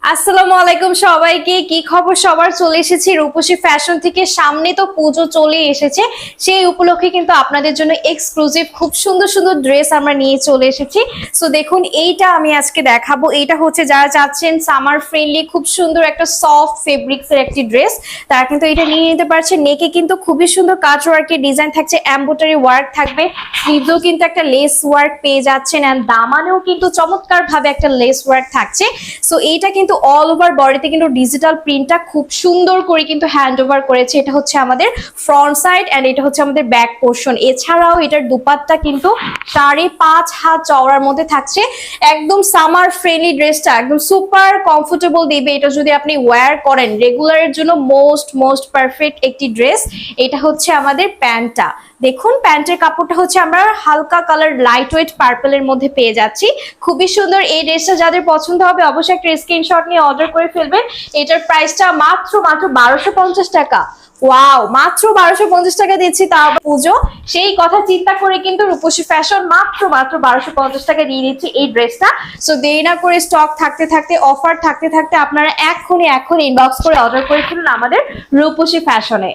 আসসালামু আলাইকুম সবাইকে। কি খবর সবার? চলে এসেছি রূপসী ফ্যাশন থেকে। সামনে তো পুজো চলে এসেছে, সেই উপলক্ষে কিন্তু আপনাদের জন্য এক্সক্লুসিভ খুব সুন্দর সুন্দর ড্রেস আমরা নিয়ে চলে এসেছি। সো দেখুন, এইটা আমি আজকে দেখাবো। এইটা হচ্ছে যারা চাচ্ছেন সামার ফ্রেন্ডলি খুব সুন্দর একটা সফট ফেব্রিক্স এর একটি ড্রেস, তারা কিন্তু এটা নিয়ে নিতে পারছে। নেকে কিন্তু খুবই সুন্দর কাজ ওয়ার্কের ডিজাইন থাকছে, এমব্রয়ডারি ওয়ার্ক থাকবে, স্লিভেও কিন্তু একটা লেস ওয়ার্ক পেয়ে যাচ্ছেন, এন্ড দামানেও কিন্তু চমৎকার ভাবে একটা লেস ওয়ার্ক থাকছে। সো এইটা কিন্তু অল ওভার বডিতে কিন্তু ডিজিটাল প্রিন্টটা খুব সুন্দর করে কিন্তু হ্যান্ড ওভার করেছে। এটা হচ্ছে আমাদের ফ্রন্ট সাইড এন্ড এটা হচ্ছে আমাদের ব্যাক পোর্শন। এছাড়াও এটার দুপাট্টা কিন্তু 5.5 হাত চওড়ার মধ্যে থাকছে। একদম সামার ফ্রেন্ডলি ড্রেসটা একদম সুপার কমফোর্টেবল দিবে। এটা যদি আপনি ওয়্যার করেন রেগুলারের জন্য মোস্ট পারফেক্ট একটি ড্রেস। এটা হচ্ছে আমাদের প্যান্টটা। দেখুন, প্যান্টের কাপড়টা হচ্ছে আমরা হালকা কালার লাইট ওয়েট পার্পলের মধ্যে পেয়ে যাচ্ছি। খুবই সুন্দর। এই ড্রেসটা যাদের পছন্দ হবে অবশ্যই একটা স্ক্রিনশট নিয়ে অর্ডার করে ফেলবেন। এটার প্রাইসটা মাত্র 1250 টাকা। ওয়াও, মাত্র 1250 টাকা দিচ্ছি, তাও পুজো। সেই কথা চিন্তা করে কিন্তু রূপসী ফ্যাশন মাত্র 1250 টাকা দিয়ে দিচ্ছি এই ড্রেসটা। সো দেরি না করে, স্টক থাকতে থাকতে, অফার থাকতে থাকতে আপনারা এখনই ইনবক্স করে অর্ডার করে ফেলুন আমাদের রূপসী ফ্যাশনে।